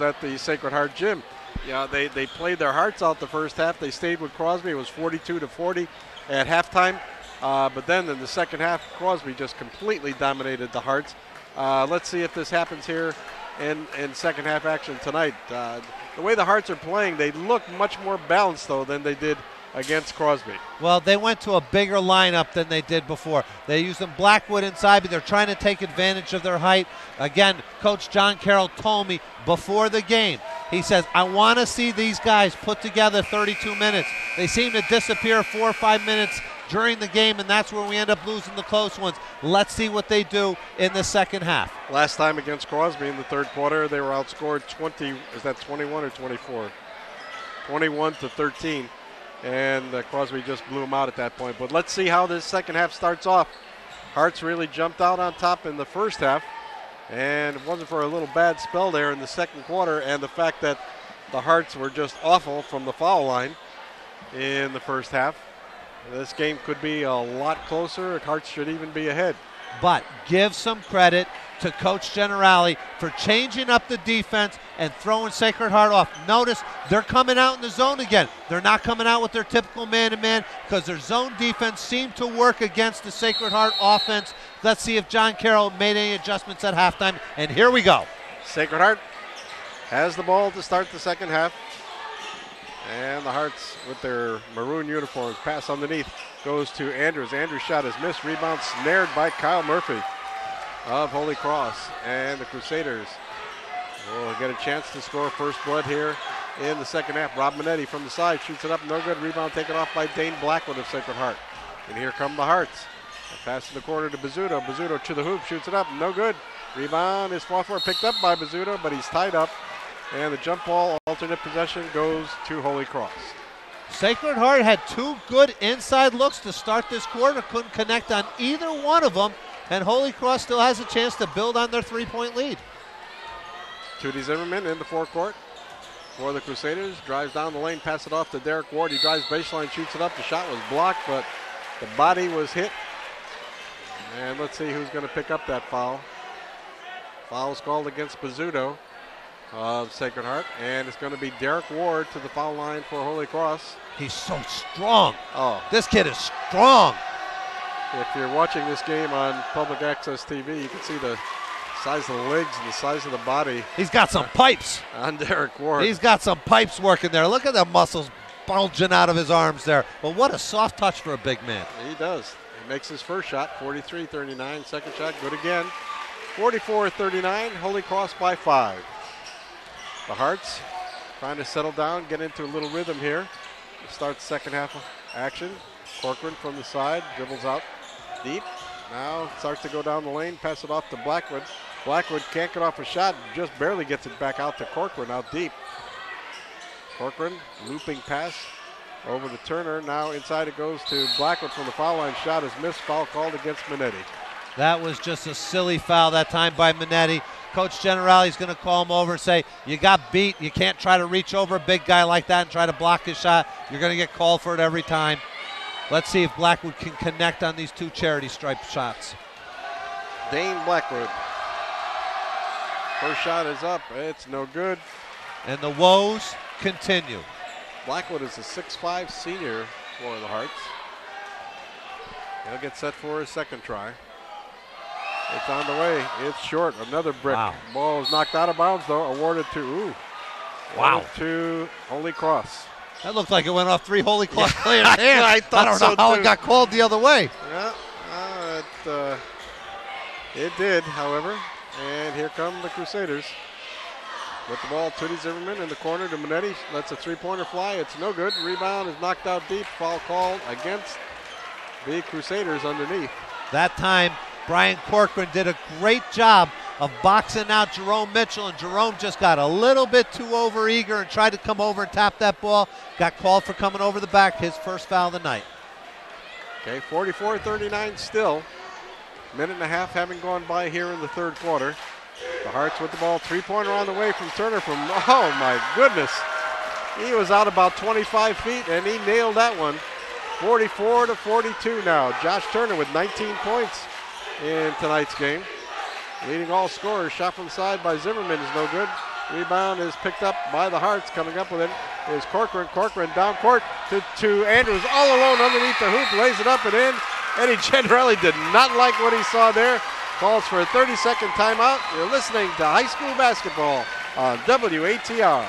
at the Sacred Heart Gym. Yeah, they played their hearts out the first half. They stayed with Crosby. It was 42-40 at halftime. But then in the second half, Crosby just completely dominated the Hearts. Let's see if this happens here in second half action tonight. The way the Hearts are playing, they look much more balanced, though, than they did against Crosby. Well, they went to a bigger lineup than they did before. They used them Blackwood inside, but they're trying to take advantage of their height. Again, Coach John Carroll told me before the game, he says, I want to see these guys put together 32 minutes. They seem to disappear 4 or 5 minutes during the game, and that's where we end up losing the close ones. Let's see what they do in the second half. Last time against Crosby in the third quarter, they were outscored 21 or 24? 21-13. And Crosby just blew him out at that point. But let's see how this second half starts off. Hearts really jumped out on top in the first half, and it wasn't for a little bad spell there in the second quarter, and the fact that the Hearts were just awful from the foul line in the first half. This game could be a lot closer. Hearts should even be ahead. But give some credit to Coach Generali for changing up the defense and throwing Sacred Heart off. Notice they're coming out in the zone again. They're not coming out with their typical man-to-man because their zone defense seemed to work against the Sacred Heart offense. Let's see if John Carroll made any adjustments at halftime. And here we go. Sacred Heart has the ball to start the second half. And the Hearts with their maroon uniforms pass underneath. Goes to Andrews. Andrews' shot is missed. Rebound snared by Kyle Murphy of Holy Cross. And the Crusaders will get a chance to score first blood here in the second half. Rob Minetti from the side shoots it up. No good. Rebound taken off by Dane Blackwood of Sacred Heart. And here come the Hearts. A pass to the corner to Bizzuto. Bizzuto to the hoop. Shoots it up. No good. Rebound is fought for. Picked up by Bizzuto, but he's tied up. And the jump ball alternate possession goes to Holy Cross. Sacred Heart had 2 good inside looks to start this quarter. Couldn't connect on either one of them. And Holy Cross still has a chance to build on their 3-point lead. Tootie Zimmerman in the forecourt for the Crusaders. Drives down the lane, pass it off to Derek Ward. He drives baseline, shoots it up. The shot was blocked, but the body was hit. And let's see who's going to pick up that foul. Foul's called against Bizzuto of Sacred Heart, and it's going to be Derek Ward to the foul line for Holy Cross. He's so strong. Oh, this kid is strong. If you're watching this game on public access TV, you can see the size of the legs and the size of the body. He's got some pipes on Derek Ward. He's got some pipes working there. Look at the muscles bulging out of his arms there. But what a soft touch for a big man. He does. He makes his first shot, 43-39. Second shot, good again. 44-39, Holy Cross by 5. The Hearts trying to settle down, get into a little rhythm here. Start the second half of action. Corcoran from the side, dribbles out deep. Now starts to go down the lane, pass it off to Blackwood. Blackwood can't get off a shot, just barely gets it back out to Corcoran out deep. Corcoran, looping pass over to Turner. Now inside it goes to Blackwood from the foul line. Shot is missed, foul called against Minetti. That was just a silly foul that time by Minetti. Coach Generali is going to call him over and say, you got beat. You can't try to reach over a big guy like that and try to block his shot. You're going to get called for it every time. Let's see if Blackwood can connect on these 2 charity stripe shots. Dane Blackwood. First shot is up. It's no good. And the woes continue. Blackwood is a 6'5" senior for the Hearts. He'll get set for his second try. It's on the way. It's short. Another brick. Wow. Ball is knocked out of bounds, though. Awarded to to Holy Cross. That looked like it went off 3 Holy Cross players' hands. I don't know how it got called the other way. Yeah, it did, however. And here come the Crusaders. With the ball, Tootie Zimmerman in the corner to Minetti. Lets a 3-pointer fly. It's no good. Rebound is knocked out deep. Foul called against the Crusaders underneath. That time, Brian Corcoran did a great job of boxing out Jerome Mitchell, and Jerome just got a little bit too overeager and tried to come over and tap that ball. Got called for coming over the back, his first foul of the night. Okay, 44-39 still. Minute and a half having gone by here in the third quarter. The Hearts with the ball, 3-pointer on the way from Turner from, oh my goodness. He was out about 25 feet and he nailed that one. 44-42 now. Josh Turner with 19 points in tonight's game. Leading all scorers. Shot from the side by Zimmerman is no good. Rebound is picked up by the Hearts. Coming up with it is Corcoran. Corcoran down court to Andrews, all alone underneath the hoop, lays it up and in. Eddie Generelli did not like what he saw there. Calls for a 30-second timeout. You're listening to high school basketball on WATR.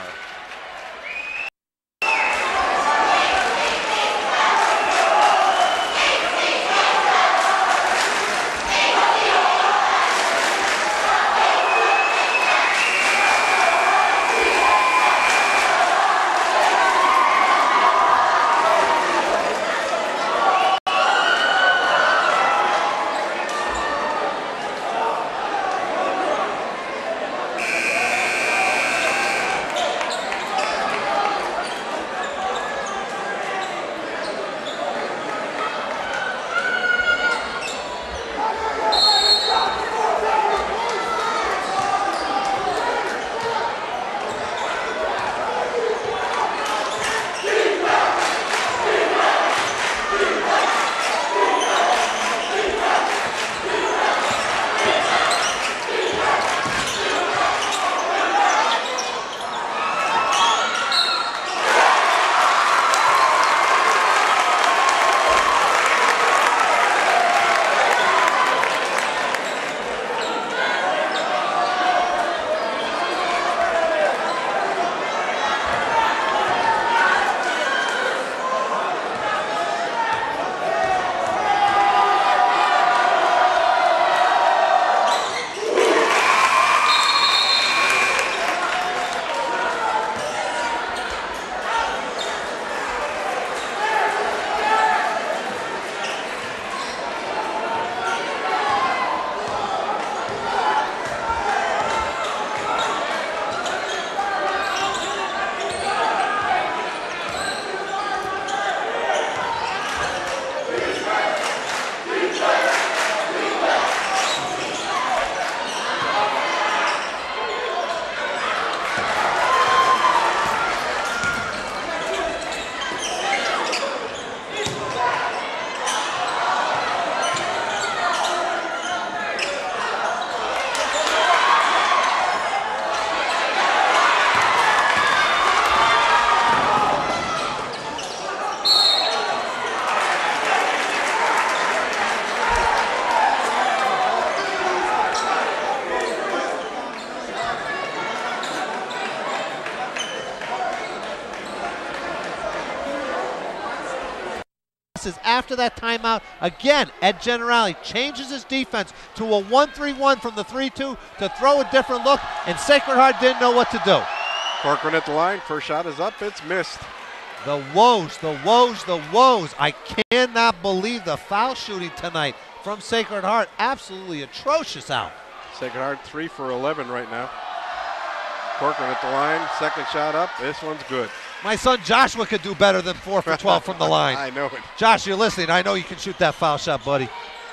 After that timeout, again, Ed Generali changes his defense to a 1-3-1 from the 3-2 to throw a different look, and Sacred Heart didn't know what to do. Corcoran at the line. First shot is up. It's missed. The woes, the woes, the woes. I cannot believe the foul shooting tonight from Sacred Heart. Absolutely atrocious out. Sacred Heart 3 for 11 right now. Corcoran at the line. Second shot up. This one's good. My son Joshua could do better than 4 for 12 from the line. I know it. Josh, you're listening. I know you can shoot that foul shot, buddy.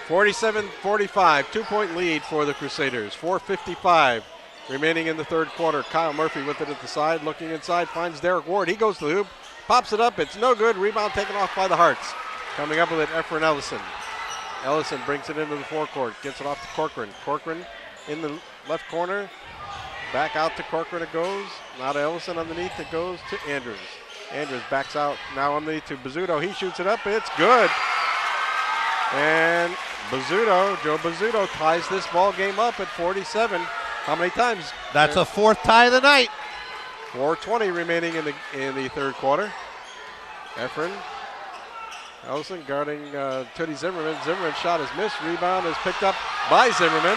47-45, 2-point lead for the Crusaders. 4:55 remaining in the third quarter. Kyle Murphy with it at the side, looking inside, finds Derek Ward. He goes to the hoop, pops it up. It's no good. Rebound taken off by the Hearts. Coming up with it, Efren Ellison. Ellison brings it into the forecourt, gets it off to Corcoran. Corcoran in the left corner. Back out to Corcoran it goes. Now to Ellison underneath. It goes to Andrews. Andrews backs out now underneath to Bizzuto. He shoots it up. It's good. And Joe Bizzuto ties this ball game up at 47. How many times? That's a fourth tie of the night. 4:20 remaining in the third quarter. Efren Ellison guarding Tootie Zimmerman. Zimmerman's shot is missed. Rebound is picked up by Zimmerman.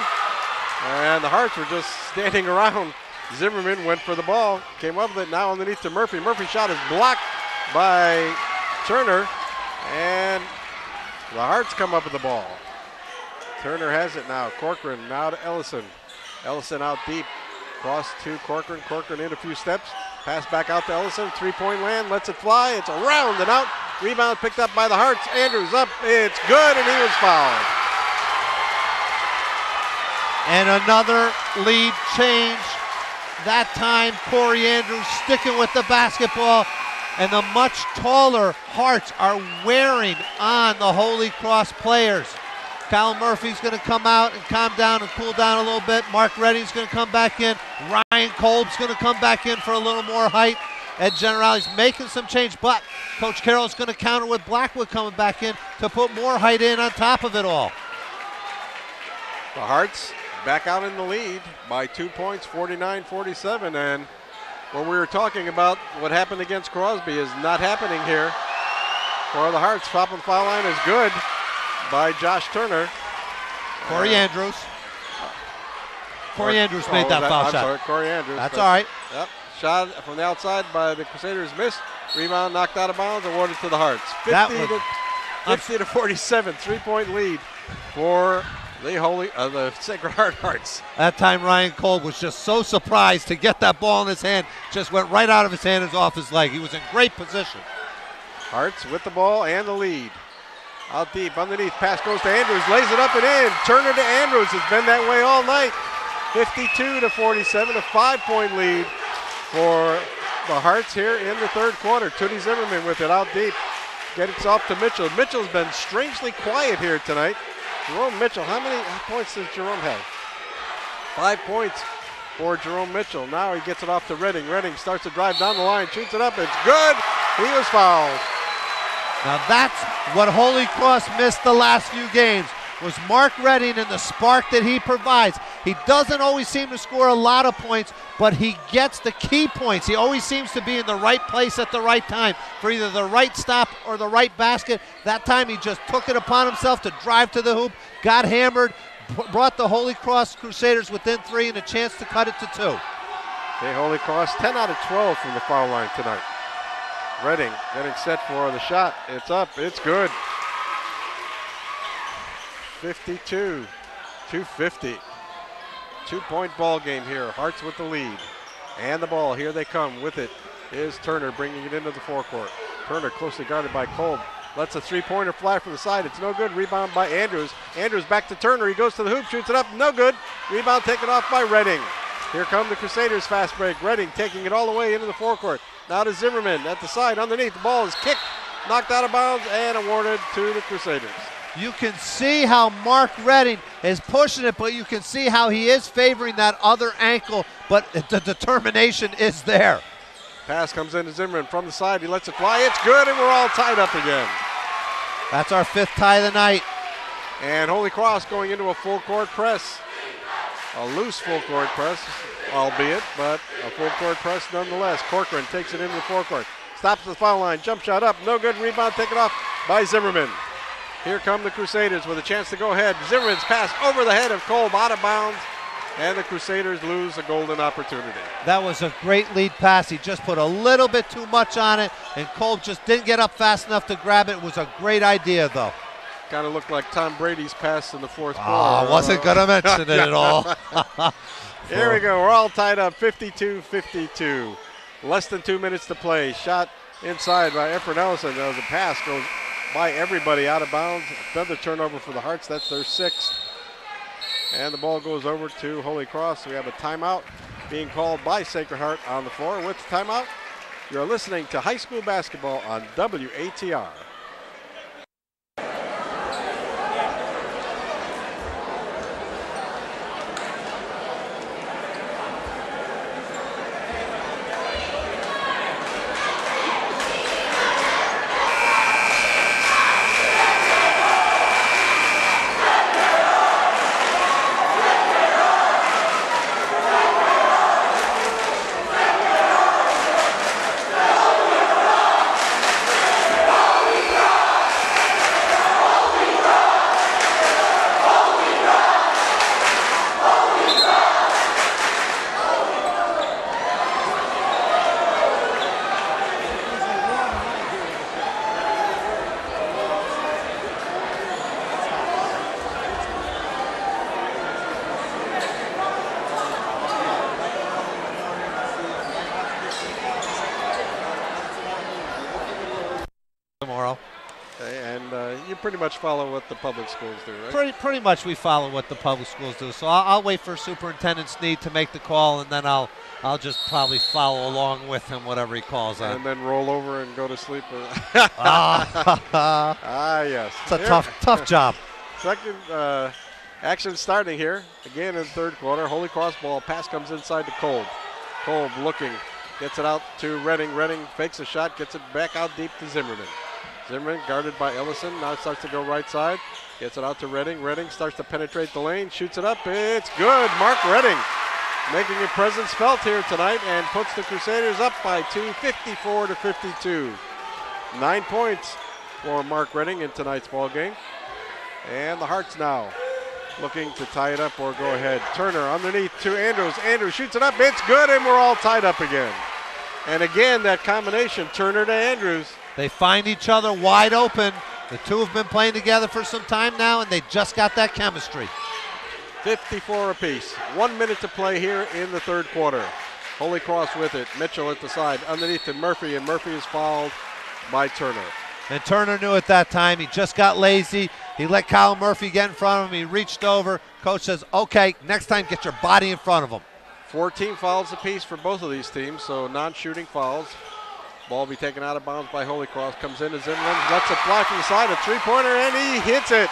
And the Hearts were just standing around. Zimmerman went for the ball, came up with it, now underneath to Murphy. Murphy's shot is blocked by Turner, and the Hearts come up with the ball. Turner has it now. Corcoran now to Ellison. Ellison out deep. Cross to Corcoran. Corcoran in a few steps. Pass back out to Ellison. Three-point land. Lets it fly. It's around and out. Rebound picked up by the Hearts. Andrews up. It's good, and he was fouled. And another lead change. That time, Corey Andrews sticking with the basketball. And the much taller Hearts are wearing on the Holy Cross players. Kyle Murphy's going to come out and calm down and cool down a little bit. Mark Redding's going to come back in. Ryan Kolb's going to come back in for a little more height. Ed Generali's making some change, but Coach Carroll's going to counter with Blackwood coming back in to put more height in on top of it all. The Hearts back out in the lead by 2 points, 49-47, and when we were talking about what happened against Crosby is not happening here for the Hearts. Top of the foul line is good by Josh Turner. Corey Andrews. Corey Andrews made that foul shot. Sorry, Corey Andrews. That's all right. Yep. Shot from the outside by the Crusaders missed. Rebound knocked out of bounds, awarded to the Hearts. 50 to 47, 3-point lead for the Sacred Heart Hearts. That time Ryan Kolb was just so surprised to get that ball in his hand. Just went right out of his hand and off his leg. He was in great position. Hearts with the ball and the lead. Out deep, underneath, pass goes to Andrews, lays it up and in. Turner to Andrews, has been that way all night. 52 to 47, a 5-point lead for the Hearts here in the third quarter. Tootie Zimmerman with it out deep. Gets it off to Mitchell. Mitchell's been strangely quiet here tonight. Jerome Mitchell, how many points does Jerome have? 5 points for Jerome Mitchell. Now he gets it off to Redding. Redding starts to drive down the line, shoots it up, it's good. He was fouled. Now that's what Holy Cross missed the last few games, was Mark Redding and the spark that he provides. He doesn't always seem to score a lot of points, but he gets the key points. He always seems to be in the right place at the right time for either the right stop or the right basket. That time he just took it upon himself to drive to the hoop, got hammered, brought the Holy Cross Crusaders within 3 and a chance to cut it to 2. Okay, Holy Cross 10 out of 12 from the foul line tonight. Redding getting set for the shot. It's up, it's good. 52 to 50. 2-point ball game here. Hearts with the lead. And the ball, here they come with it, is Turner bringing it into the forecourt. Turner closely guarded by Kolb. Lets a three-pointer fly from the side. It's no good. Rebound by Andrews. Andrews back to Turner. He goes to the hoop, shoots it up. No good. Rebound taken off by Redding. Here come the Crusaders fast break. Redding taking it all the way into the forecourt. Now to Zimmerman at the side underneath. The ball is kicked, knocked out of bounds, and awarded to the Crusaders. You can see how Mark Redding is pushing it, but you can see how he is favoring that other ankle, but the determination is there. Pass comes into Zimmerman from the side. He lets it fly. It's good, and we're all tied up again. That's our 5th tie of the night. And Holy Cross going into a full-court press. A loose full-court press, albeit, but a full-court press nonetheless. Corcoran takes it into the forecourt. Stops at the foul line. Jump shot up. No good. Rebound taken off by Zimmerman. Here come the Crusaders with a chance to go ahead. Zimmerman's pass over the head of Kolb, out of bounds, and the Crusaders lose a golden opportunity. That was a great lead pass. He just put a little bit too much on it, and Kolb just didn't get up fast enough to grab it. It was a great idea, though. Kind of looked like Tom Brady's pass in the fourth quarter. I wasn't going to mention it at all. Here we go. We're all tied up, 52-52. Less than 2 minutes to play. Shot inside by Efren Ellison. The pass goes by everybody out of bounds. Another turnover for the Hearts. That's their 6th. And the ball goes over to Holy Cross. We have a timeout being called by Sacred Heart on the floor. With the timeout, you're listening to high school basketball on WATR. Tomorrow. Okay, and you pretty much follow what the public schools do, right? Pretty much we follow what the public schools do. So I'll wait for Superintendent Sneed to make the call, and then I'll just probably follow along with him, whatever he calls on. And then roll over and go to sleep. Ah, yes. it's a tough job. Second action starting here. Again in the third quarter. Holy Cross ball. Pass comes inside to Kolb. Kolb looking. Gets it out to Redding. Redding fakes a shot. Gets it back out deep to Zimmerman. Zimmerman guarded by Ellison. Now it starts to go right side. Gets it out to Redding. Redding starts to penetrate the lane. Shoots it up. It's good. Mark Redding making a presence felt here tonight and puts the Crusaders up by 2, 54-52. 9 points for Mark Redding in tonight's ball game. And the Hearts now looking to tie it up or go ahead. Turner underneath to Andrews. Andrews shoots it up. It's good, and we're all tied up again. And again, that combination, Turner to Andrews. They find each other wide open. The two have been playing together for some time now, and they just got that chemistry. 54 apiece. 1 minute to play here in the third quarter. Holy Cross with it. Mitchell at the side. Underneath to Murphy, and Murphy is fouled by Turner. And Turner knew at that time. He just got lazy. He let Kyle Murphy get in front of him. He reached over. Coach says, okay, next time get your body in front of him. 14 fouls apiece for both of these teams, so non-shooting fouls. Ball be taken out of bounds by Holy Cross. Comes into Zimmerman, lets it fly from the side. A three-pointer, and he hits it.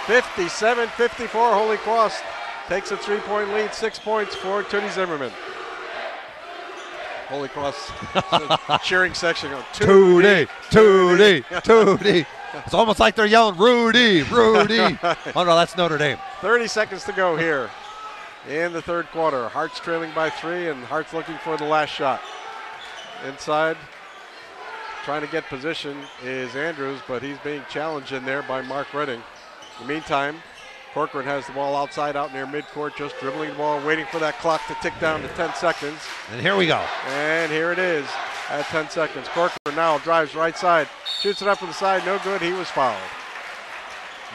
57-54, Holy Cross takes a three-point lead. 6 points for Tootie Zimmerman. Holy Cross cheering section. Tootie, Tootie, Tootie. It's almost like they're yelling, Rudy, Rudy. Oh, no, that's Notre Dame. 30 seconds to go here in the third quarter. Hearts trailing by 3, and Hearts looking for the last shot. Inside, trying to get position is Andrews, but he's being challenged in there by Mark Redding. In the meantime, Corcoran has the ball outside out near midcourt, just dribbling the ball, waiting for that clock to tick down to 10 seconds. And here we go. And here it is at 10 seconds. Corcoran now drives right side, shoots it up from the side, no good, he was fouled.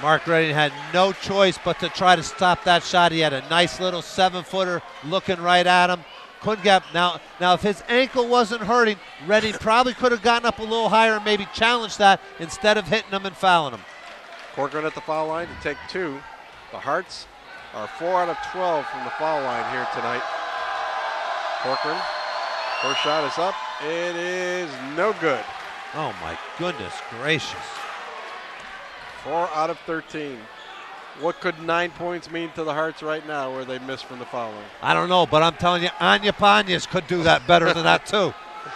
Mark Redding had no choice but to try to stop that shot. He had a nice little 7-footer looking right at him. Couldn't get now if his ankle wasn't hurting, Redding probably could have gotten up a little higher and maybe challenged that instead of hitting him and fouling him. Corcoran at the foul line to take 2. The Hearts are 4 out of 12 from the foul line here tonight. Corcoran, first shot is up. It is no good. Oh my goodness gracious. 4 out of 13. What could 9 points mean to the Hearts right now where they missed from the foul line? I don't know, but I'm telling you, Anya Panyas could do that better than that too.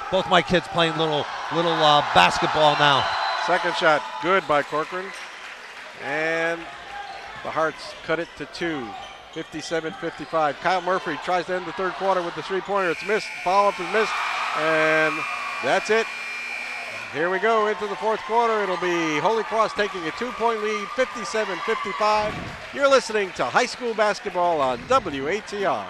Both my kids playing little basketball now. Second shot, good by Corcoran. And the Hearts cut it to 2, 57-55. Kyle Murphy tries to end the third quarter with the three-pointer. It's missed, follow-up is missed, and that's it. Here we go into the fourth quarter. It'll be Holy Cross taking a 2-point lead, 57-55. You're listening to high school basketball on WATR.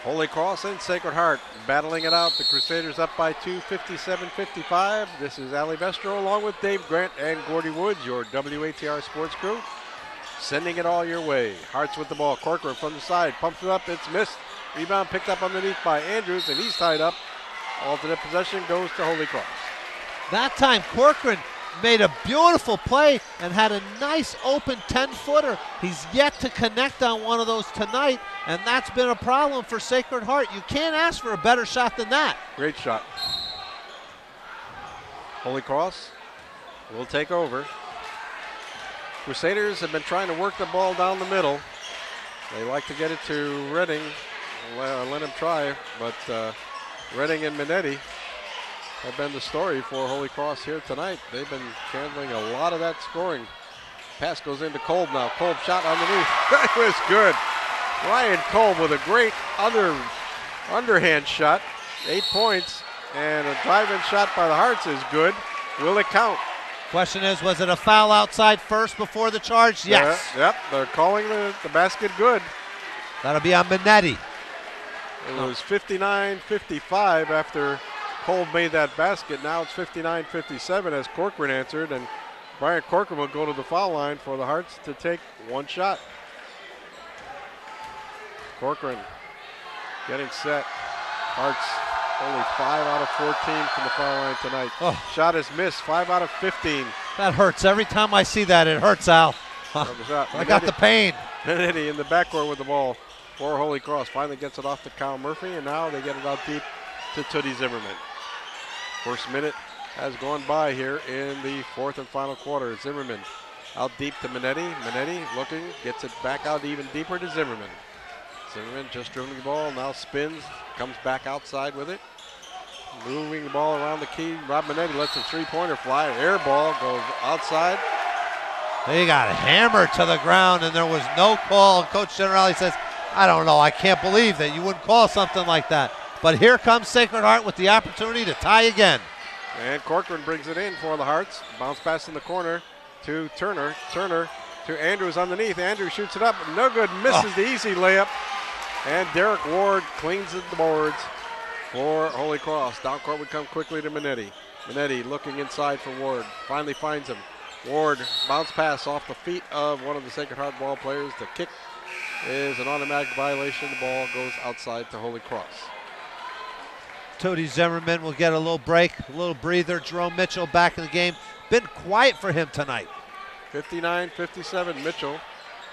Holy Cross and Sacred Heart battling it out. The Crusaders up by 2, 57-55. This is Ali Vestro along with Dave Grant and Gordy Woods, your WATR sports crew, sending it all your way. Hearts with the ball. Corcoran from the side, pumps it up, it's missed. Rebound picked up underneath by Andrews, and he's tied up. Alternate possession goes to Holy Cross. That time Corcoran made a beautiful play and had a nice open 10-footer. He's yet to connect on one of those tonight, and that's been a problem for Sacred Heart. You can't ask for a better shot than that. Great shot. Holy Cross will take over. Crusaders have been trying to work the ball down the middle. They like to get it to Redding, let him try, but Redding and Minetti have been the story for Holy Cross here tonight. They've been handling a lot of that scoring. Pass goes into Kolb now. Kolb shot underneath. That was good. Ryan Kolb with a great underhand shot. 8 points. And a drive-in shot by the Hearts is good. Will it count? Question is, was it a foul outside first before the charge? Yes. Yep, they're calling the basket good. That'll be on Minetti. It was 59-55 after Kolb made that basket. Now it's 59-57 as Corcoran answered, and Brian Corcoran will go to the foul line for the Hearts to take one shot. Corcoran getting set. Hearts only 5 out of 14 from the foul line tonight. Oh. Shot is missed, 5 out of 15. That hurts. Every time I see that, it hurts, Al. I got the pain. Minetti in the backcourt with the ball for Holy Cross. Finally gets it off to Kyle Murphy, and now they get it out deep to Tootie Zimmerman. First minute has gone by here in the fourth and final quarter. Zimmerman out deep to Minetti. Minetti looking, gets it back out even deeper to Zimmerman. Zimmerman just dribbling the ball, now spins, comes back outside with it. Moving the ball around the key. Rob Minetti lets a three-pointer fly. Air ball goes outside. They got hammered to the ground, and there was no call. Coach Generali says, I don't know, I can't believe that you wouldn't call something like that. But here comes Sacred Heart with the opportunity to tie again. And Corcoran brings it in for the Hearts. Bounce pass in the corner to Turner. Turner to Andrews underneath. Andrews shoots it up. No good. Misses the easy layup. And Derek Ward cleans the boards for Holy Cross. Down court would come quickly to Minetti. Minetti looking inside for Ward. Finally finds him. Ward bounce pass off the feet of one of the Sacred Heart ball players. The kick is an automatic violation. The ball goes outside to Holy Cross. Tootie Zimmerman will get a little break, a little breather. Jerome Mitchell back in the game. Been quiet for him tonight. 59-57. Mitchell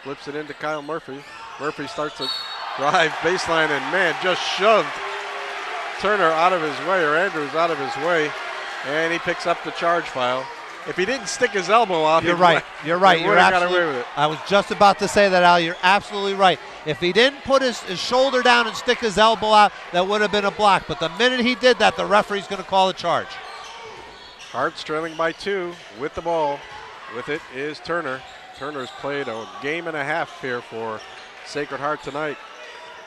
flips it into Kyle Murphy. Murphy starts to drive baseline and, man, just shoved Turner out of his way, or Andrews out of his way, and he picks up the charge foul. If he didn't stick his elbow out, You're right. You're got away with it. I was just about to say that, Al. You're absolutely right. If he didn't put his shoulder down and stick his elbow out, that would have been a block. But the minute he did that, the referee's going to call a charge. Hearts trailing by 2 with the ball. With it is Turner. Turner's played a game and a half here for Sacred Heart tonight.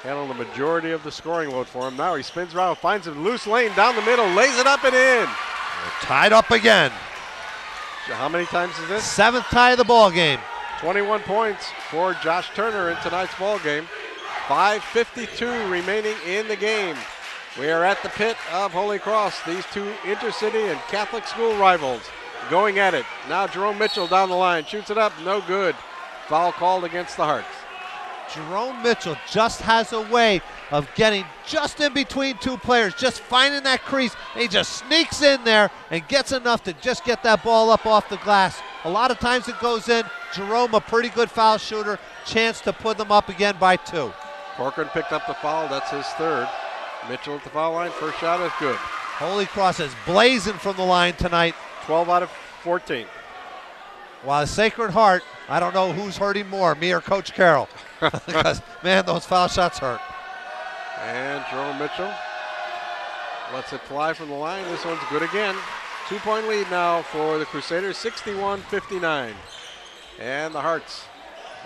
Handled the majority of the scoring load for him. Now he spins around, finds a loose lane down the middle, lays it up and in. We're tied up again. How many times is this? 7th tie of the ball game. 21 points for Josh Turner in tonight's ball game. 5:52 remaining in the game. We are at the pit of Holy Cross. These two intercity and Catholic school rivals going at it. Now Jerome Mitchell down the line, shoots it up, no good. Foul called against the Hearts. Jerome Mitchell just has a way of getting just in between two players, just finding that crease. And he just sneaks in there and gets enough to just get that ball up off the glass. A lot of times it goes in. Jerome, a pretty good foul shooter, chance to put them up again by 2. Corcoran picked up the foul, that's his 3rd. Mitchell at the foul line, first shot is good. Holy Cross is blazing from the line tonight. 12 out of 14. While the Sacred Heart, I don't know who's hurting more, me or Coach Carroll. Because, man, those foul shots hurt. And Jerome Mitchell lets it fly from the line. This one's good again. 2-point lead now for the Crusaders, 61-59. And the Hearts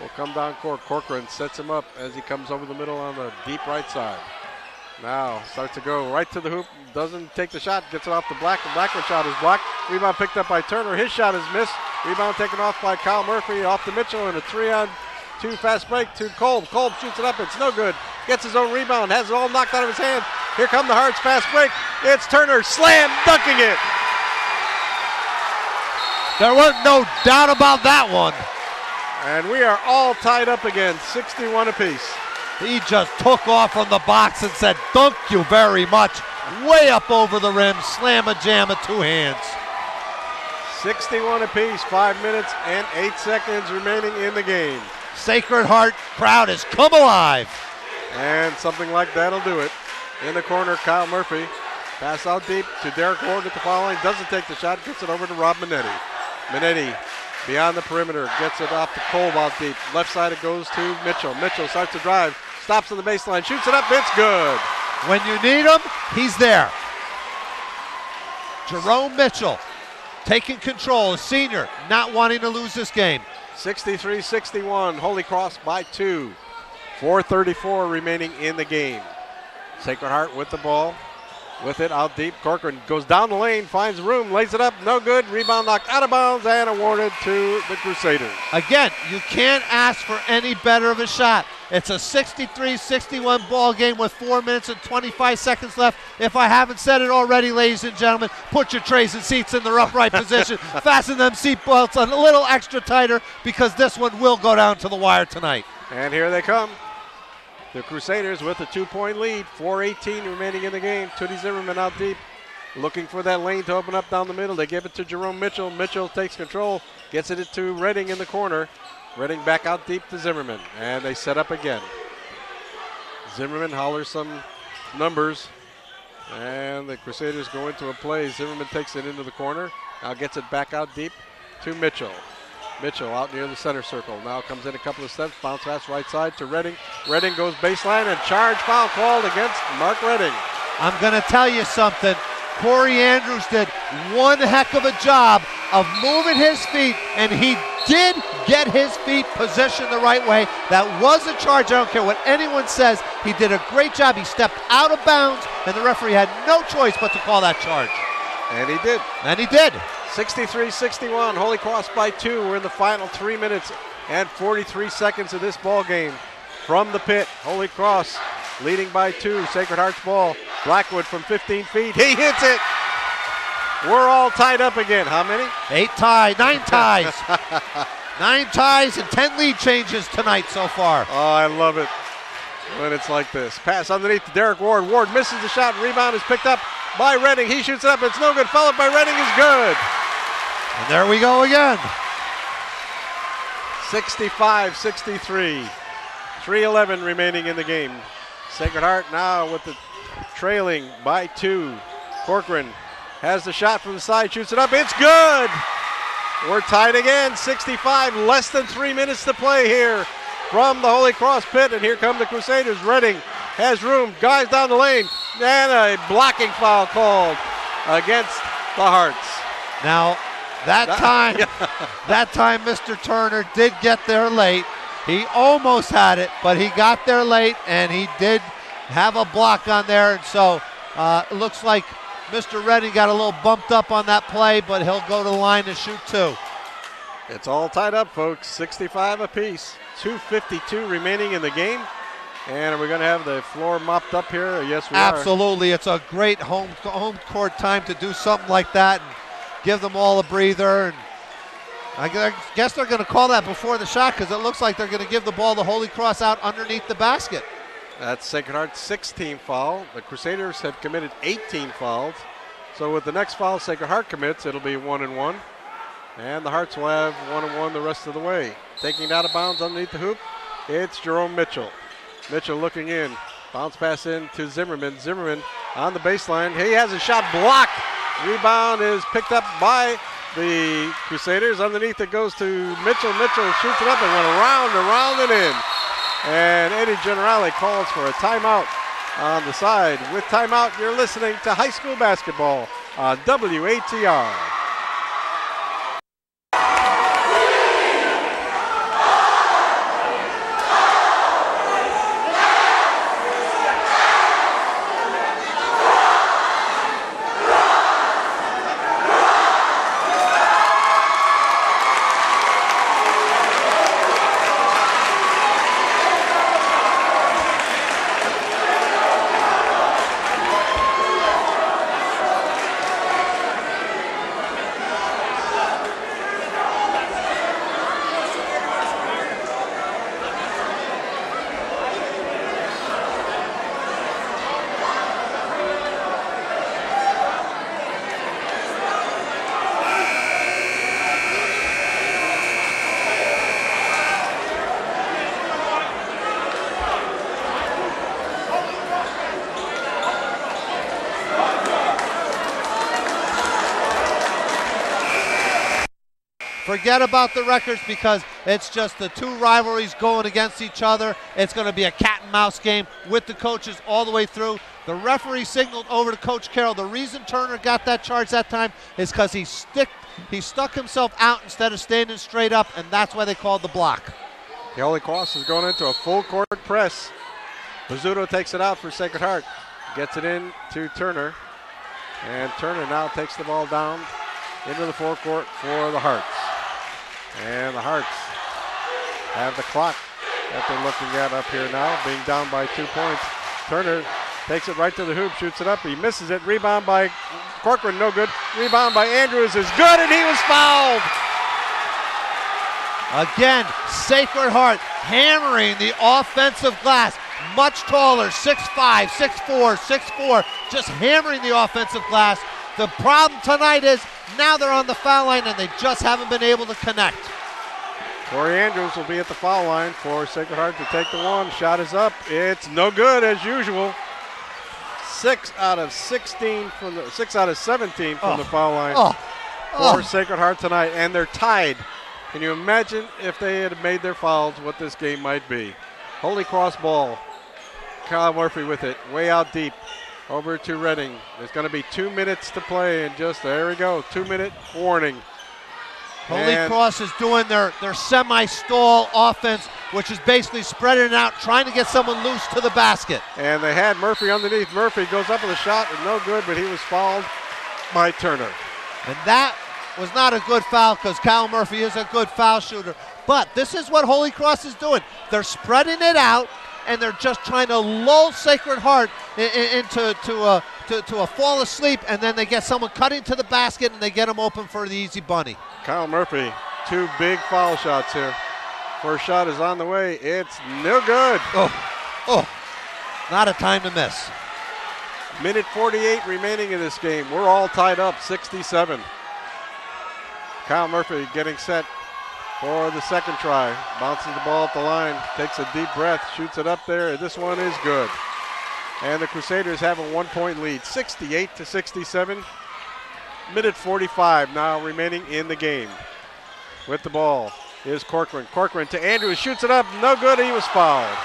will come down court. Corcoran sets him up as he comes over the middle on the deep right side. Now starts to go right to the hoop. Doesn't take the shot. Gets it off the Black. The Blackman shot is blocked. Rebound picked up by Turner. His shot is missed. Rebound taken off by Kyle Murphy off to Mitchell, and a 3-on-2 fast break to Kolb. Kolb shoots it up. It's no good. Gets his own rebound. Has it all knocked out of his hand. Here come the Hearts fast break. It's Turner. Slam dunking it. There wasn't no doubt about that one. And we are all tied up again, 61 apiece. He just took off from the box and said, "Thank you very much." Way up over the rim, slam a jam at 2 hands. 61 apiece, 5 minutes and 8 seconds remaining in the game. Sacred Heart crowd has come alive. And something like that'll do it. In the corner, Kyle Murphy. Pass out deep to Derek Ward at the foul line. Doesn't take the shot, gets it over to Rob Minetti. Minetti beyond the perimeter, gets it off to Kolb out deep. Left side it goes to Mitchell. Mitchell starts to drive, stops on the baseline, shoots it up, it's good. When you need him, he's there. Jerome Mitchell taking control, a senior, not wanting to lose this game. 63-61, Holy Cross by 2. 4:34 remaining in the game. Sacred Heart with the ball. With it out deep. Corcoran goes down the lane, finds room, lays it up, no good. Rebound knocked out of bounds and awarded to the Crusaders. Again, you can't ask for any better of a shot. It's a 63-61 ball game with 4 minutes and 25 seconds left. If I haven't said it already, ladies and gentlemen, put your trays and seats in their upright position. Fasten them seat belts a little extra tighter because this one will go down to the wire tonight. And here they come. The Crusaders with a 2-point lead. 4:18 remaining in the game. Tootie Zimmerman out deep, looking for that lane to open up down the middle. They give it to Jerome Mitchell. Mitchell takes control, gets it to Redding in the corner. Redding back out deep to Zimmerman, and they set up again. Zimmerman hollers some numbers, and the Crusaders go into a play. Zimmerman takes it into the corner, now gets it back out deep to Mitchell. Mitchell out near the center circle. Now comes in a couple of steps, bounce pass right side to Redding. Redding goes baseline and charge foul called against Mark Redding. I'm going to tell you something. Corey Andrews did one heck of a job of moving his feet, and he did get his feet positioned the right way. That was a charge. I don't care what anyone says. He did a great job. He stepped out of bounds, and the referee had no choice but to call that charge. And he did. And he did. 63-61, Holy Cross by 2. We're in the final 3 minutes and 43 seconds of this ball game. From the pit, Holy Cross leading by 2. Sacred Heart's ball. Blackwood from 15 feet. He hits it. We're all tied up again. How many? 9 ties. 9 ties and 10 lead changes tonight so far. Oh, I love it when it's like this. Pass underneath to Derek Ward. Ward misses the shot. Rebound is picked up by Redding. He shoots it up. It's no good. Followed by Redding is good. And there we go again. 65-63. 3:11 remaining in the game. Sacred Heart now with the trailing by 2. Corcoran has the shot from the side, shoots it up. It's good. We're tied again. 65. Less than 3 minutes to play here from the Holy Cross pit. And here come the Crusaders. Redding has room. Guys down the lane. And a blocking foul called against the Hearts. Now, that time Mr. Turner did get there late. He almost had it, but he got there late, and he did have a block on there. And so it looks like Mr. Redding got a little bumped up on that play, but he'll go to the line to shoot 2. It's all tied up, folks. 65 apiece. 2:52 remaining in the game. And are we going to have the floor mopped up here? Yes, we are. Absolutely. It's a great home court time to do something like that and give them all a breather. And I guess they're going to call that before the shot because it looks like they're going to give the ball to Holy Cross out underneath the basket. That's Sacred Heart's 16th foul. The Crusaders have committed 18 fouls. So with the next foul Sacred Heart commits, it'll be 1-1. And the Hearts will have 1-1 the rest of the way. Taking it out of bounds underneath the hoop, it's Jerome Mitchell. Mitchell looking in. Bounce pass in to Zimmerman. Zimmerman on the baseline. He has a shot blocked. Rebound is picked up by the Crusaders. Underneath it goes to Mitchell. Mitchell shoots it up and went around and in. And Eddie Generale calls for a timeout on the side. With timeout, you're listening to high school basketball on WATR. Forget about the records because it's just the two rivalries going against each other. It's going to be a cat and mouse game with the coaches all the way through. The referee signaled over to Coach Carroll. The reason Turner got that charge that time is because he stuck himself out instead of standing straight up, and that's why they called the block. The Holy Cross is going into a full court press. Pizzuto takes it out for Sacred Heart. Gets it in to Turner. And Turner now takes the ball down into the forecourt for the Hearts. And the Hearts have the clock that they're looking at up here now, being down by 2 points. Turner takes it right to the hoop, shoots it up. He misses it. Rebound by Corcoran, no good. Rebound by Andrews is good, and he was fouled. Again, Sacred Heart hammering the offensive glass. Much taller, 6'5", 6'4", 6'4", just hammering the offensive glass. The problem tonight is now they're on the foul line and they just haven't been able to connect. Corey Andrews will be at the foul line for Sacred Heart to take the one. Shot is up. It's no good as usual. 6 out of 17 from the foul line for Sacred Heart tonight, and they're tied. Can you imagine if they had made their fouls, what this game might be? Holy Cross ball. Kyle Murphy with it, way out deep, over to Redding. There's going to be 2 minutes to play, and just there we go, 2-minute warning. Holy Cross is doing their semi-stall offense, which is basically spreading it out, trying to get someone loose to the basket. And they had Murphy underneath. Murphy goes up with a shot, and no good, but he was fouled by Turner. And that was not a good foul because Kyle Murphy is a good foul shooter. But this is what Holy Cross is doing. They're spreading it out, and they're just trying to lull Sacred Heart into a fall asleep, and then they get someone cutting to the basket, and they get them open for the easy bunny. Kyle Murphy, 2 big foul shots here. First shot is on the way. It's no good. Not a time to miss. Minute 48 remaining in this game. We're all tied up, 67. Kyle Murphy getting set for the second try. Bounces the ball up the line, takes a deep breath, shoots it up there. This one is good. And the Crusaders have a 1-point lead, 68-67. Minute 45 now remaining in the game. With the ball is Corcoran. Corcoran to Andrews, shoots it up, no good, he was fouled.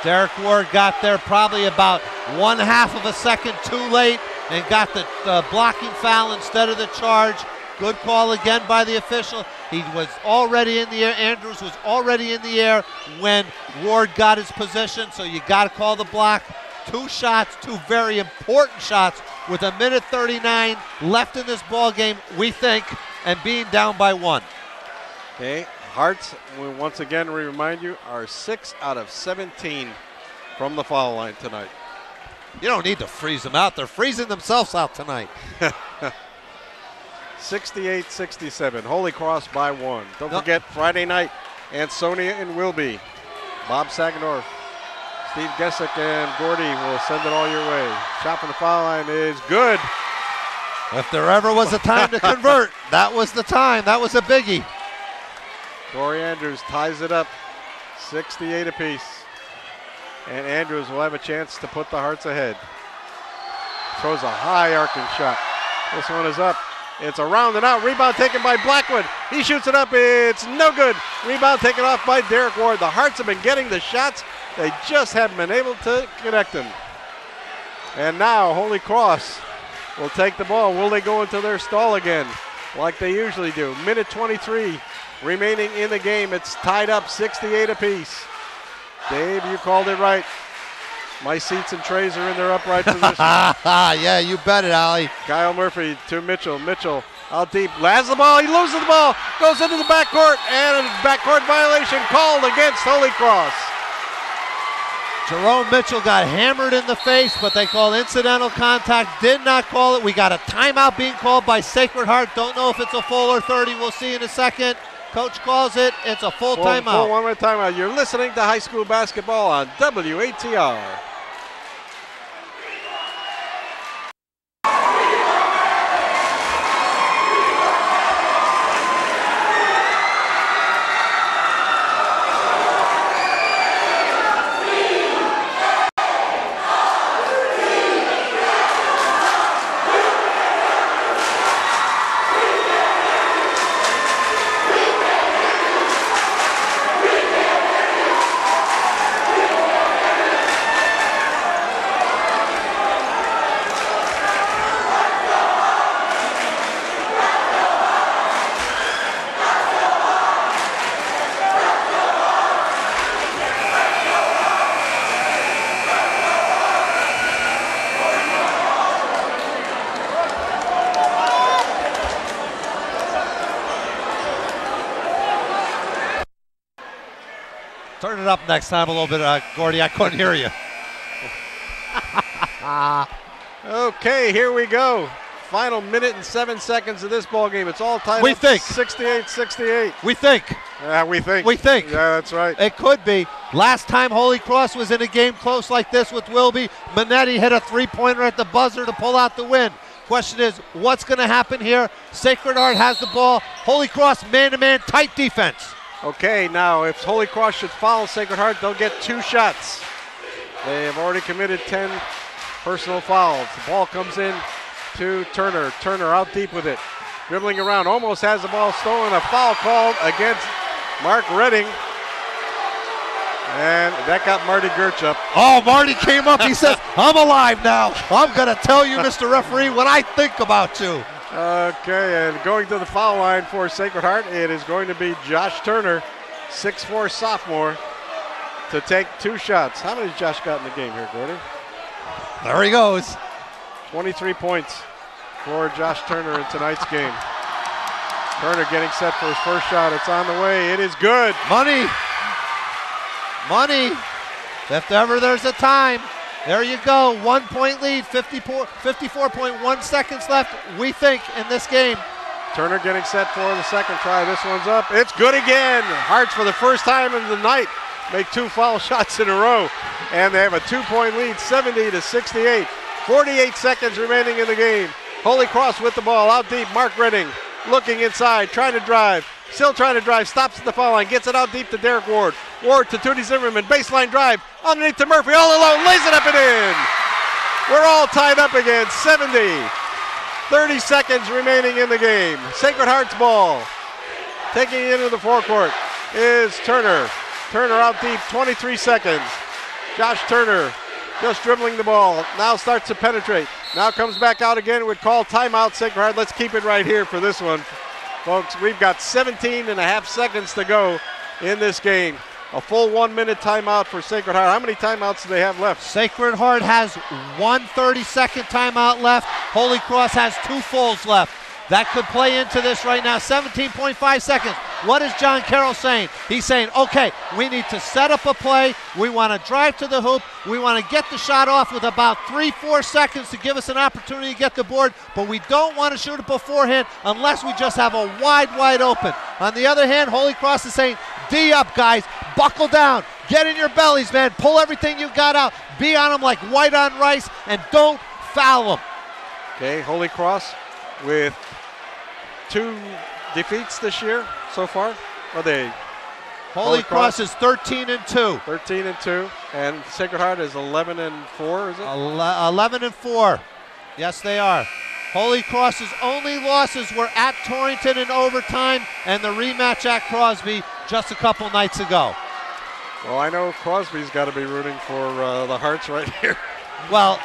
Derek Ward got there probably about 1/2 of a second too late and got the blocking foul instead of the charge. Good call again by the official. He was already in the air. Andrews was already in the air when Ward got his position, so you got to call the block. 2 shots, 2 very important shots with a minute 39 left in this ball game, we think, and being down by 1. Okay, Hearts, once again, we remind you, are 6 out of 17 from the foul line tonight. You don't need to freeze them out. They're freezing themselves out tonight. 68-67, Holy Cross by 1. Don't forget, Friday night, Ansonia and Wilby. Bob Sagadorf, Steve Gessick, and Gordy will send it all your way. Shot from the foul line is good. If there ever was a time to convert, that was the time. That was a biggie. Corey Andrews ties it up, 68 apiece. And Andrews will have a chance to put the Hearts ahead. Throws a high arcing shot. This one is up. It's around and out. Rebound taken by Blackwood. He shoots it up. It's no good. Rebound taken off by Derek Ward. The Hearts have been getting the shots. They just haven't been able to connect them. And now Holy Cross will take the ball. Will they go into their stall again like they usually do? Minute 23 remaining in the game. It's tied up 68 apiece. Dave, you called it right. My seats and trays are in their upright position. Yeah, you bet it, Allie. Kyle Murphy to Mitchell. Mitchell out deep. Has the ball. He loses the ball. Goes into the backcourt. And a backcourt violation called against Holy Cross. Jerome Mitchell got hammered in the face, but they called incidental contact. Did not call it. We got a timeout being called by Sacred Heart. Don't know if it's a full or 30. We'll see in a second. Coach calls it. It's a full timeout. Full 1-minute timeout. You're listening to high school basketball on WATR. Turn it up next time a little bit, Gordy. I couldn't hear you. Okay, here we go. Final minute and 7 seconds of this ball game. It's all tied We up think. 68-68. We think. Yeah, we think. We think. Yeah, that's right. It could be. Last time Holy Cross was in a game close like this with Wilby, Minetti hit a three-pointer at the buzzer to pull out the win. Question is, what's going to happen here? Sacred Heart has the ball. Holy Cross man-to-man tight defense. Okay, now if Holy Cross should foul Sacred Heart, they'll get 2 shots. They have already committed 10 personal fouls. The ball comes in to Turner. Turner out deep with it. Dribbling around, almost has the ball stolen. A foul called against Mark Redding. And that got Marty Gertch up. Oh, Marty came up. He says, I'm alive now. I'm going to tell you, Mr. Referee, what I think about you. Okay, and going to the foul line for Sacred Heart, it is going to be Josh Turner, 6'4" sophomore, to take 2 shots. How many has Josh got in the game here, Gordy? There he goes. 23 points for Josh Turner in tonight's game. Turner getting set for his first shot. It's on the way. It is good. Money. If ever there's a time. There you go. 1 point lead, 54.1 seconds left, we think, in this game. Turner getting set for the second try. This one's up. It's good again. Hearts for the first time of the night make 2 foul shots in a row. And they have a 2-point lead, 70-68. 48 seconds remaining in the game. Holy Cross with the ball out deep. Mark Redding looking inside, trying to drive. Still trying to drive, stops at the foul line, gets it out deep to Derek Ward. Ward to Tootie Zimmerman, baseline drive, underneath to Murphy, all alone, lays it up and in. We're all tied up again, 70. 30 seconds remaining in the game. Sacred Heart's ball. Taking it into the forecourt is Turner. Turner out deep, 23 seconds. Josh Turner just dribbling the ball, now starts to penetrate. Now comes back out again, would call timeout, Sacred Heart. Let's keep it right here for this one. Folks, we've got 17 and a half seconds to go in this game. A full 1 minute timeout for Sacred Heart. How many timeouts do they have left? Sacred Heart has 1 30-second timeout left. Holy Cross has 2 fulls left. That could play into this right now. 17.5 seconds. What is John Carroll saying? He's saying, okay, we need to set up a play. We want to drive to the hoop. We want to get the shot off with about 3-4 seconds to give us an opportunity to get the board, but we don't want to shoot it beforehand unless we just have a wide open. On the other hand, Holy Cross is saying, D up, guys. Buckle down. Get in your bellies, man. Pull everything you got out. Be on them like white on rice, and don't foul them. Okay, Holy Cross with 2 defeats this year so far. Are they? Holy Cross is 13-2. 13-2, and Sacred Heart is 11-4. Is it? 11-4. Yes, they are. Holy Cross's only losses were at Torrington in overtime and the rematch at Crosby just a couple nights ago. Well, I know Crosby's got to be rooting for the Hearts right here. Well,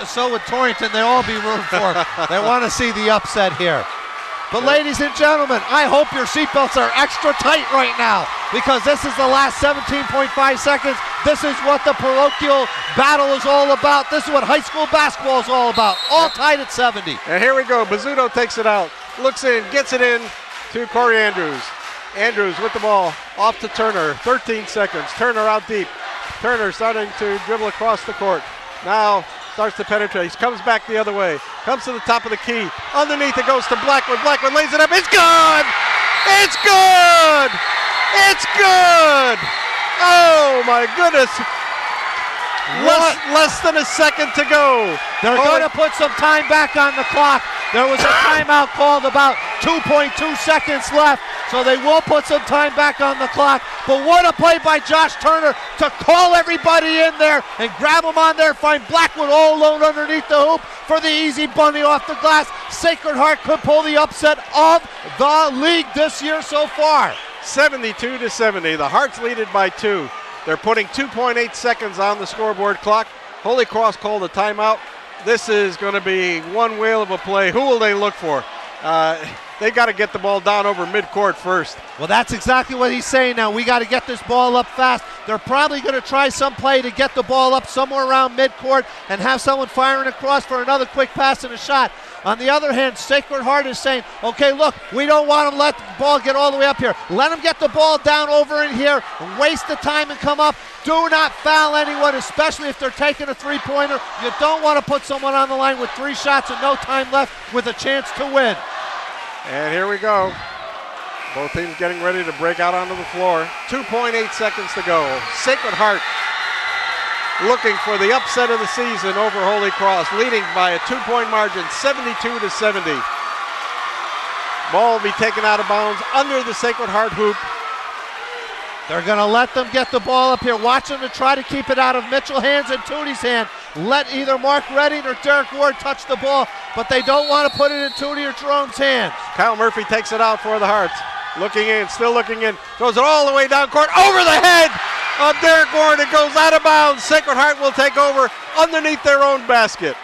so would Torrington. They all be rooting for him. They want to see the upset here. But ladies and gentlemen, I hope your seatbelts are extra tight right now because this is the last 17.5 seconds. This is what the parochial battle is all about. This is what high school basketball is all about. All tied at 70. And here we go. Bizzuto takes it out, looks in, gets it in to Corey Andrews. Andrews with the ball, off to Turner. 13 seconds. Turner out deep. Turner starting to dribble across the court. Now starts to penetrate. He comes back the other way. Comes to the top of the key. Underneath it goes to Blackwood. Blackwood lays it up. It's good! It's good! It's good! Oh my goodness! Less than a second to go. They're going to put some time back on the clock. There was a timeout called about 2.2 seconds left, so they will put some time back on the clock. But what a play by Josh Turner to call everybody in there and grab them on there, find Blackwood all alone underneath the hoop for the easy bunny off the glass. Sacred Heart could pull the upset of the league this year so far. 72-70. The Hearts lead it by 2. They're putting 2.8 seconds on the scoreboard clock. Holy Cross called a timeout. This is going to be one whale of a play. Who will they look for? They got to get the ball down over midcourt first. Well, that's exactly what he's saying now. We got to get this ball up fast. They're probably going to try some play to get the ball up somewhere around midcourt and have someone firing across for another quick pass and a shot. On the other hand, Sacred Heart is saying, okay, look, we don't want to let the ball get all the way up here. Let them get the ball down over in here, waste the time and come up. Do not foul anyone, especially if they're taking a three-pointer. You don't want to put someone on the line with 3 shots and no time left with a chance to win. And here we go. Both teams getting ready to break out onto the floor. 2.8 seconds to go. Sacred Heart looking for the upset of the season over Holy Cross, leading by a 2-point margin, 72-70. Ball will be taken out of bounds under the Sacred Heart hoop. They're going to let them get the ball up here. Watch them to try to keep it out of Mitchell's hands and Tootie's hand. Let either Mark Redding or Derek Ward touch the ball, but they don't want to put it in Tootie or Jerome's hands. Kyle Murphy takes it out for the Hearts. Looking in, still looking in, throws it all the way down court, over the head of Derek Ward. It goes out of bounds. Sacred Heart will take over underneath their own basket.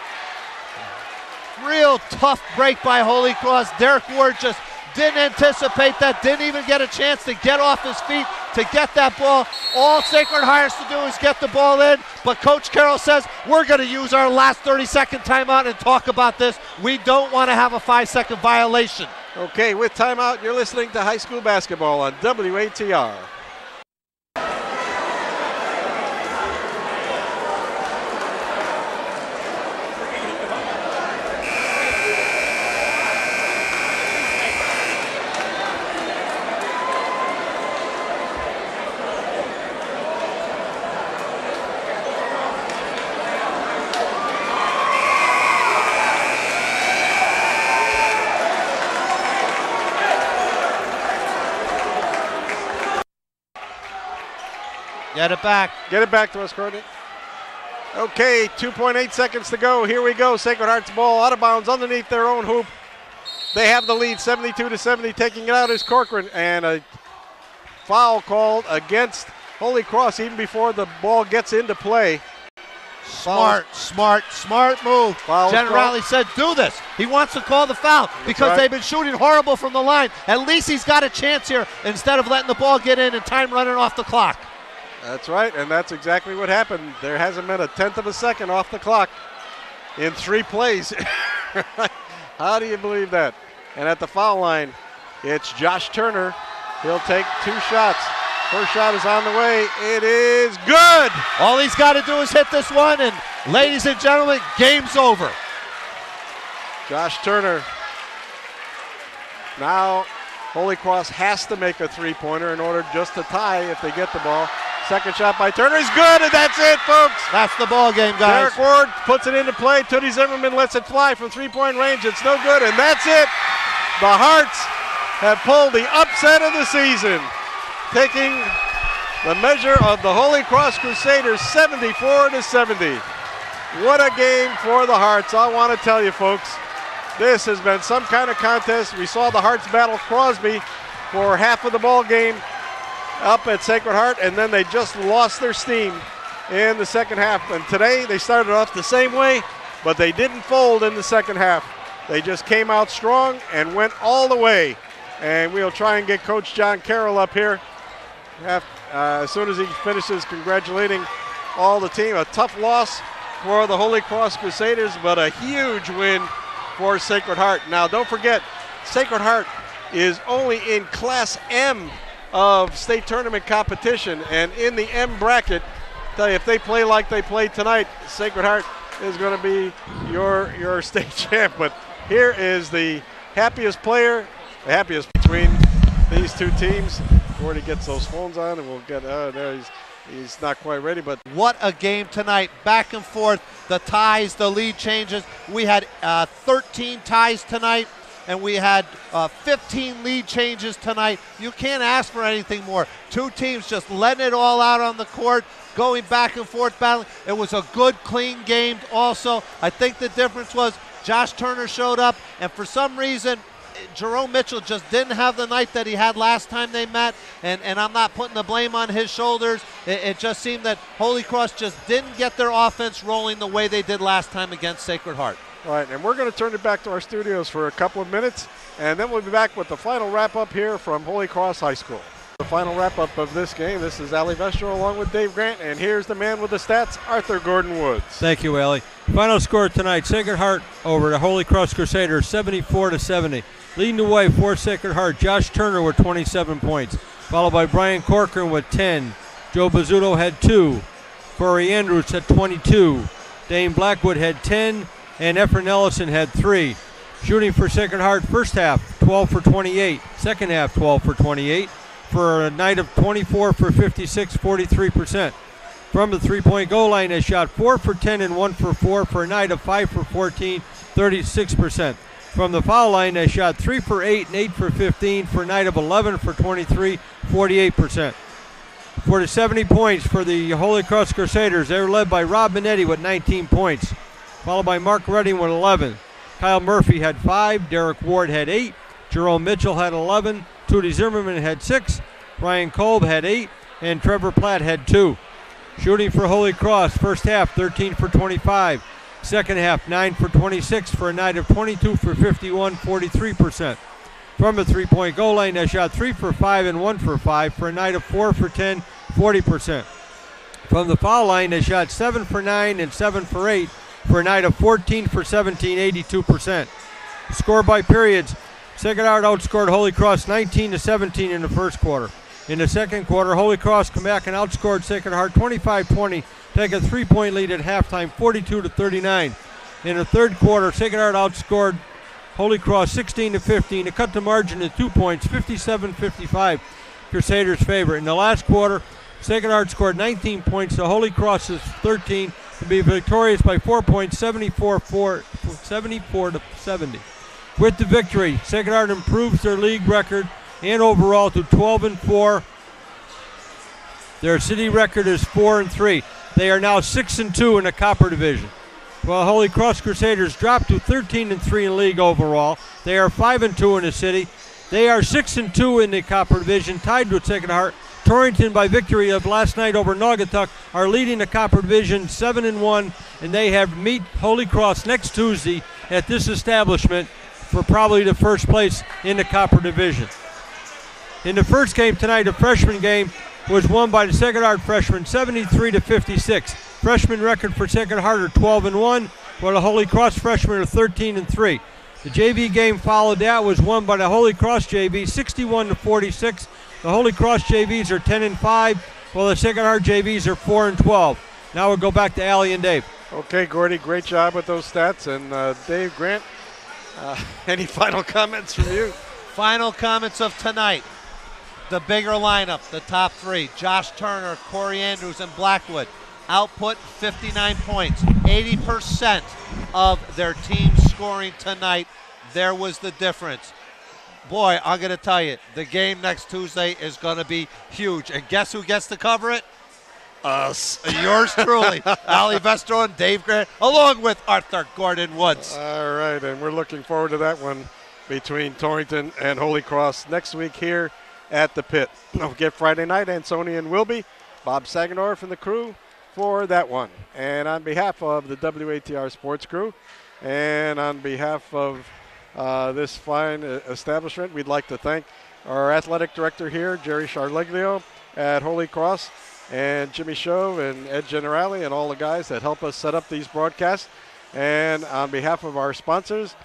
Real tough break by Holy Cross. Derek Ward just didn't anticipate that, didn't even get a chance to get off his feet to get that ball. All Sacred Heart has to do is get the ball in, but Coach Carroll says, we're going to use our last 30-second timeout and talk about this. We don't want to have a 5-second violation. Okay, with timeout, you're listening to high school basketball on WATR. Get it back. Get it back to us, Courtney. Okay, 2.8 seconds to go. Here we go. Sacred Heart's ball out of bounds underneath their own hoop. They have the lead, 72-70. Taking it out is Corcoran, and a foul called against Holy Cross even before the ball gets into play. Smart move. Generali said, do this. He wants to call the foul because they've been shooting horrible from the line. At least he's got a chance here instead of letting the ball get in and time running off the clock. That's right, and that's exactly what happened. There hasn't been a 1/10 of a second off the clock in 3 plays. How do you believe that? And at the foul line, it's Josh Turner. He'll take 2 shots. First shot is on the way. It is good. All he's got to do is hit this one, and ladies and gentlemen, game's over. Josh Turner. Now, Holy Cross has to make a 3-pointer in order just to tie if they get the ball. Second shot by Turner is good, and that's it, folks. That's the ball game, guys. Derek Ward puts it into play. Tootie Zimmerman lets it fly from 3-point range. It's no good, and that's it. The Hearts have pulled the upset of the season, taking the measure of the Holy Cross Crusaders 74-70. What a game for the Hearts. I want to tell you, folks, this has been some kind of contest. We saw the Hearts battle Crosby for half of the ball game up at Sacred Heart, and then they just lost their steam in the second half. And today they started off the same way, but they didn't fold in the second half. They just came out strong and went all the way. And we'll try and get Coach John Carroll up here as soon as he finishes congratulating all the team. A tough loss for the Holy Cross Crusaders, but a huge win for Sacred Heart. Now, don't forget, Sacred Heart is only in Class M of state tournament competition, and in the M bracket, tell you, if they play like they played tonight, Sacred Heart is going to be your state champ. But here is the happiest player, the happiest between these two teams. Gordy gets those phones on, and we'll get there. He's not quite ready, but what a game tonight. Back and forth, the ties, the lead changes. We had 13 ties tonight, and we had 15 lead changes tonight. You can't ask for anything more. Two teams just letting it all out on the court, going back and forth battling. It was a good, clean game also. I think the difference was Josh Turner showed up, and for some reason, Jerome Mitchell just didn't have the night that he had last time they met, and I'm not putting the blame on his shoulders. It just seemed that Holy Cross just didn't get their offense rolling the way they did last time against Sacred Heart. All right, and we're going to turn it back to our studios for a couple of minutes, and then we'll be back with the final wrap-up here from Holy Cross High School. The final wrap-up of this game. This is Ali Vestro along with Dave Grant, and here's the man with the stats, Arthur Gordon Woods. Thank you, Ali. Final score tonight, Sacred Heart over the Holy Cross Crusaders, 74-70. Leading the way for Sacred Heart, Josh Turner with 27 points, followed by Brian Corcoran with 10. Joe Bizzuto had 2. Corey Andrews had 22. Dane Blackwood had 10, and Efren Ellison had 3. Shooting for Sacred Heart, first half, 12 for 28. Second half, 12 for 28. For a night of 24 for 56, 43%. From the three-point goal line, they shot 4 for 10 and 1 for 4 for a night of 5 for 14, 36%. From the foul line, they shot 3 for 8 and 8 for 15 for a night of 11 for 23, 48%. For the 70 points for the Holy Cross Crusaders, they were led by Rob Minetti with 19 points, followed by Mark Redding with 11. Kyle Murphy had 5, Derek Ward had 8, Jerome Mitchell had 11, Tootie Zimmerman had 6, Ryan Kolb had 8, and Trevor Platt had 2. Shooting for Holy Cross, first half 13 for 25, second half 9 for 26 for a night of 22 for 51, 43%. From the three-point goal line, they shot 3 for 5 and 1 for 5 for a night of 4 for 10, 40%. From the foul line, they shot 7 for 9 and 7 for 8 for a night of 14 for 17, 82%. Score by periods, Sacred Heart outscored Holy Cross 19-17 in the first quarter. In the second quarter, Holy Cross come back and outscored Sacred Heart 25-20, take a 3-point lead at halftime, 42-39. In the third quarter, Sacred Heart outscored Holy Cross 16-15 to cut the margin to 2 points, 57-55, Crusaders' favor. In the last quarter, Sacred Heart scored 19 points to Holy Cross's 13 to be victorious by 4 points, 74-70. With the victory, Sacred Heart improves their league record and overall to 12-4. Their city record is 4-3. They are now 6-2 in the Copper Division. While Holy Cross Crusaders dropped to 13-3 in league overall, they are 5-2 in the city. They are 6-2 in the Copper Division, tied with Sacred Heart. Torrington, by victory of last night over Naugatuck, are leading the Copper Division 7-1, and they have meet Holy Cross next Tuesday at this establishment for probably the first place in the Copper Division. In the first game tonight, a freshman game, was won by the Sacred Heart freshmen 73-56. Freshman record for Sacred Heart are 12-1, while the Holy Cross freshmen are 13-3. The JV game followed that was won by the Holy Cross JV 61-46. The Holy Cross JVs are 10-5, while the Sacred Heart JVs are 4-12. Now we'll go back to Allie and Dave. Okay, Gordy, great job with those stats. And Dave Grant, any final comments from you? Final comments of tonight. The bigger lineup, the top three, Josh Turner, Corey Andrews, and Blackwood. Output 59 points, 80% of their team scoring tonight. There was the difference. Boy, I'm going to tell you, the game next Tuesday is going to be huge. And guess who gets to cover it? Us. Yours truly, Ali Vestro and Dave Grant, along with Arthur Gordon Woods. All right, and we're looking forward to that one between Torrington and Holy Cross next week here at the Pit. Don't forget Friday night, Ansoni and Wilby, Bob Saganor from the crew for that one. And on behalf of the WATR Sports crew and on behalf of this fine establishment, we'd like to thank our athletic director here, Jerry Charleglio at Holy Cross, and Jimmy Shove and Ed Generali and all the guys that help us set up these broadcasts. And on behalf of our sponsors,